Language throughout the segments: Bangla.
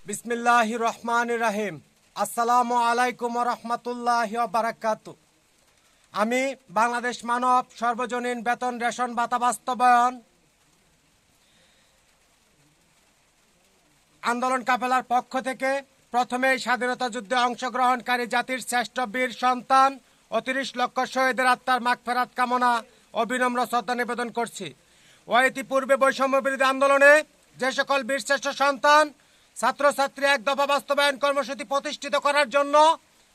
বিসমিল্লাহির রহমানির রহিম। আসসালামু আলাইকুম রহমতুল্লাহি বারাকাতু। আমি বাংলাদেশ মানব সর্বজনীন বেতন রেশন ভাতা বাস্তবায়ন আন্দোলন কাফেলার পক্ষ থেকে প্রথমেই স্বাধীনতা যুদ্ধে অংশগ্রহণকারী জাতির শ্রেষ্ঠ বীর সন্তান ও ৩০ লক্ষ শহীদের আত্মার মাগফিরাত কামনা ও বিনম্র শ্রদ্ধা নিবেদন করছি। ও ইতিপূর্বে বৈষম্য বিরোধী আন্দোলনে যে সকল বীরশ্রেষ্ঠ সন্তান ছাত্রছাত্রী এক দফা বাস্তবায়ন কর্মসূচি প্রতিষ্ঠিত করার জন্য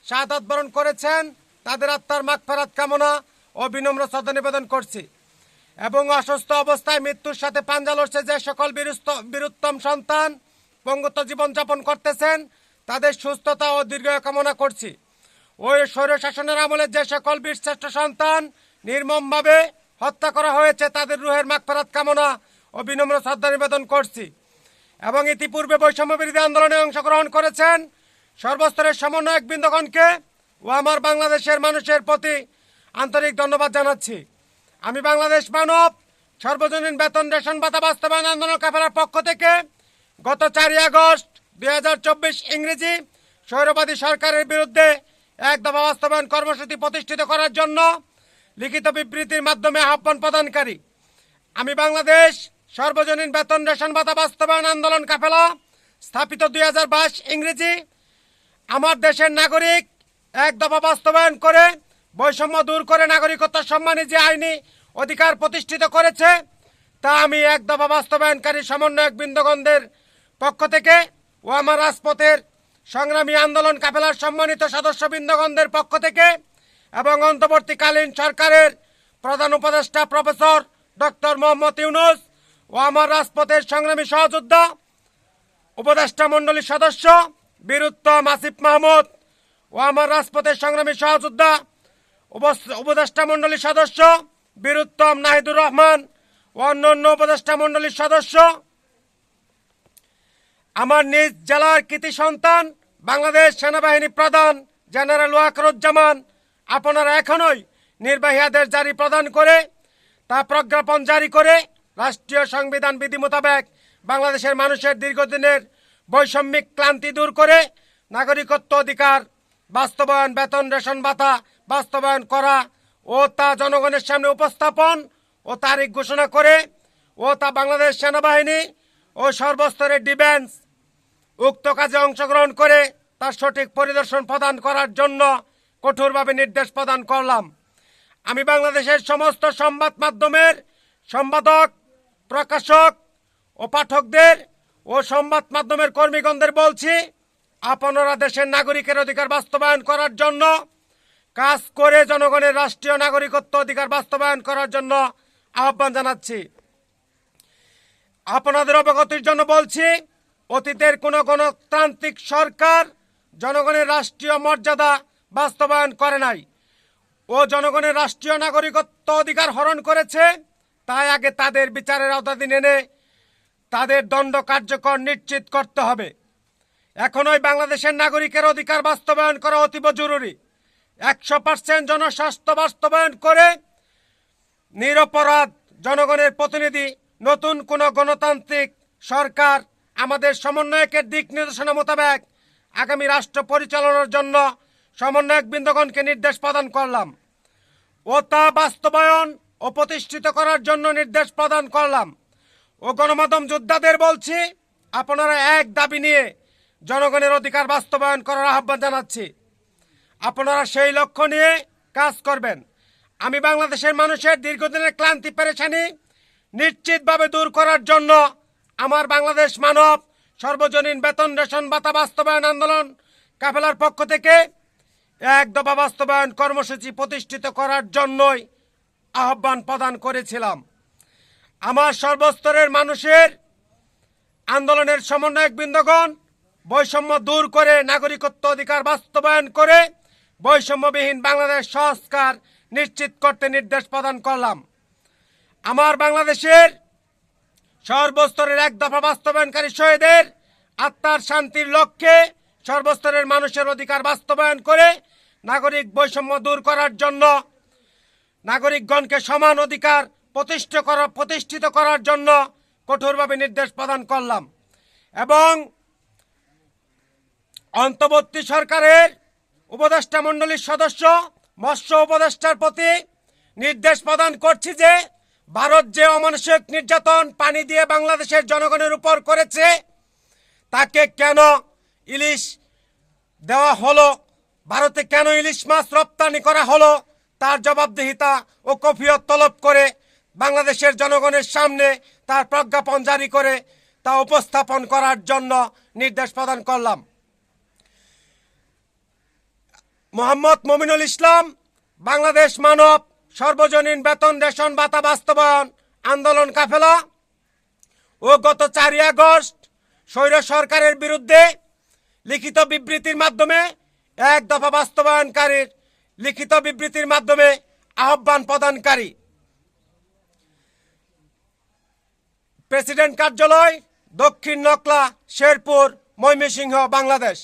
শাহাদাত বরণ করেছেন, তাদের আত্মার মাগফিরাত কামনা ও বিনম্র শ্রদ্ধা নিবেদন করছি। এবং অসুস্থ অবস্থায় মৃত্যুর সাথে পাঞ্জা লড়ছে যে সকল বীরুত্তম সন্তান পঙ্গুত্ব জীবনযাপন করতেছেন, তাদের সুস্থতা ও দীর্ঘায়ু কামনা করছি। ওই স্বৈরশাসনের আমলে যে সকল বীরশ্রেষ্ঠ সন্তান নির্মমভাবে হত্যা করা হয়েছে, তাদের রুহের মাগফিরাত কামনা ও বিনম্র শ্রদ্ধা নিবেদন করছি। এবং ইতিপূর্বে বৈষম্য বিরোধী আন্দোলনে অংশগ্রহণ করেছেন সর্বস্তরের সমন্বয়ক বৃন্দগণকে ও আমার বাংলাদেশের মানুষের প্রতি আন্তরিক ধন্যবাদ জানাচ্ছি। আমি বাংলাদেশ মানব সর্বজনীন বেতন রেশন ভাতা বাস্তবায়ন আন্দোলন কাফেলার পক্ষ থেকে গত 4 আগস্ট 2024 ইংরেজি স্বৈরবাদী সরকারের বিরুদ্ধে এক দফা বাস্তবায়ন কর্মসূচি প্রতিষ্ঠিত করার জন্য লিখিত বিবৃতির মাধ্যমে আহ্বান প্রদানকারী। আমি বাংলাদেশ সর্বজনীন বেতন রেশন ভাতা বাস্তবায়ন আন্দোলন কাফেলা স্থাপিত 2022 ইংরেজি আমার দেশের নাগরিক এক দফা বাস্তবায়ন করে বৈষম্য দূর করে নাগরিকত্ব সম্মানী যে আইনি অধিকার প্রতিষ্ঠিত করেছে, তা আমি এক দফা বাস্তবায়নকারী সমন্বয়ক বৃন্দগণদের পক্ষ থেকে ও আমার রাজপথের সংগ্রামী আন্দোলন কাফেলার সম্মানিত সদস্য বৃন্দগণদের পক্ষ থেকে এবং অন্তর্বর্তীকালীন সরকারের প্রধান উপদেষ্টা প্রফেসর ডক্টর মোহাম্মদ ইউনূস ও আমার রাজপথের সংগ্রামী সহযোদ্ধা উপদেষ্টা মণ্ডলীর সদস্য বীরুত্তম আসিফ মাহমুদ ও আমার রাজপথের সংগ্রামী সহযোদ্ধা উপদেষ্টা মণ্ডলীর সদস্য বীরুত্তম নাহিদুর রহমান ও অন্যান্য উপদেষ্টা মণ্ডলীর সদস্য, আমার নিজ জেলার কৃতি সন্তান বাংলাদেশ সেনাবাহিনী প্রধান জেনারেল ওয়াকারুজ্জামান, আপনারা এখনই নির্বাহী আদেশ জারি প্রদান করে তা প্রজ্ঞাপন জারি করে রাষ্ট্রীয় সংবিধান বিধি মোতাবেক বাংলাদেশের মানুষের দীর্ঘদিনের বৈষম্যিক ক্লান্তি দূর করে নাগরিকত্ব অধিকার বাস্তবায়ন, বেতন রেশন ভাতা বাস্তবায়ন করা ও তা জনগণের সামনে উপস্থাপন ও তারিখ ঘোষণা করে ও তা বাংলাদেশ সেনাবাহিনী ও সর্বস্তরের ডিফেন্স উক্ত কাজে অংশগ্রহণ করে তার সঠিক পরিদর্শন প্রদান করার জন্য কঠোরভাবে নির্দেশ প্রদান করলাম। আমি বাংলাদেশের সমস্ত সংবাদ মাধ্যমের সম্পাদক, প্রকাশক ও পাঠকদের ও সংবাদ মাধ্যমের কর্মীগণদের বলছি, আপনারা দেশের নাগরিকের অধিকার বাস্তবায়ন করার জন্য কাজ করে জনগণের রাষ্ট্রীয় নাগরিকত্ব অধিকার বাস্তবায়ন করার জন্য আহ্বান জানাচ্ছি। আপনাদের অবগতির জন্য বলছি, অতীতের কোনো গণতান্ত্রিক সরকার জনগণের রাষ্ট্রীয় মর্যাদা বাস্তবায়ন করে নাই ও জনগণের রাষ্ট্রীয় নাগরিকত্ব অধিকার হরণ করেছে, তাই আগে তাদের বিচারের আওতাধীন এনে তাদের দণ্ড কার্যকর নিশ্চিত করতে হবে। এখনই বাংলাদেশের নাগরিকের অধিকার বাস্তবায়ন করা অতীব জরুরি। 100% জনস্বাস্থ্য বাস্তবায়ন করে নিরপরাধ জনগণের প্রতিনিধি নতুন কোন গণতান্ত্রিক সরকার আমাদের সমন্বয়কের দিক নির্দেশনা মোতাবেক আগামী রাষ্ট্র পরিচালনার জন্য সমন্বয়ক বৃন্দগণকে নির্দেশ প্রদান করলাম ও তা বাস্তবায়ন ও প্রতিষ্ঠিত করার জন্য নির্দেশ প্রদান করলাম। ও গণমাধ্যম যোদ্ধাদের বলছি, আপনারা এক দাবি নিয়ে জনগণের অধিকার বাস্তবায়ন করার আহ্বান জানাচ্ছি। আপনারা সেই লক্ষ্য নিয়ে কাজ করবেন। আমি বাংলাদেশের মানুষের দীর্ঘদিনের ক্লান্তি পেরেশানি নিশ্চিতভাবে দূর করার জন্য আমার বাংলাদেশ মানব সর্বজনীন বেতন রেশন ভাতা বাস্তবায়ন আন্দোলন কাফেলার পক্ষ থেকে এক দফা বাস্তবায়ন কর্মসূচি প্রতিষ্ঠিত করার জন্যই আহ্বান প্রদান করেছিলাম। আমার সর্বস্তরের মানুষের আন্দোলনের সমন্বয়ক বৃন্দগণ বৈষম্য দূর করে নাগরিকত্ব অধিকার বাস্তবায়ন করে বৈষম্যবিহীন বাংলাদেশ সংস্কার নিশ্চিত করতে নির্দেশ প্রদান করলাম। আমার বাংলাদেশের সর্বস্তরের এক দফা বাস্তবায়নকারী শহীদের আত্মার শান্তির লক্ষ্যে সর্বস্তরের মানুষের অধিকার বাস্তবায়ন করে নাগরিক বৈষম্য দূর করার জন্য নাগরিকগণকে সমান অধিকার প্রতিষ্ঠিত করার জন্য কঠোরভাবে নির্দেশ প্রদান করলাম এবং অন্তর্বর্তী সরকারের উপদেষ্টা মণ্ডলীর সদস্য মৎস্য উপদেষ্টার প্রতি নির্দেশ প্রদান করছি যে ভারত যে অমানসিক নির্যাতন পানি দিয়ে বাংলাদেশের জনগণের উপর করেছে তাকে কেন ইলিশ দেওয়া হলো, ভারতে কেন ইলিশ মাছ রপ্তানি করা হলো তার জবাবদিহিতা ও কফিয়ত তলব করে বাংলাদেশের জনগণের সামনে তার প্রজ্ঞাপন জারি করে তা উপস্থাপন করার জন্য নির্দেশ প্রদান করলাম। মোহাম্মদ মমিনুল ইসলাম বাংলাদেশ মানব সর্বজনীন বেতন রেশন ভাতা বাস্তবায়ন আন্দোলন কাফেলা ও গত 4 আগস্ট স্বৈর সরকারের বিরুদ্ধে লিখিত বিবৃতির মাধ্যমে এক দফা বাস্তবায়নকারীর লিখিত বিবৃতির মাধ্যমে আহ্বান প্রদানকারী। প্রেসিডেন্ট কার্যালয়, দক্ষিণ নকলা, শেরপুর, ময়মনসিংহ, বাংলাদেশ।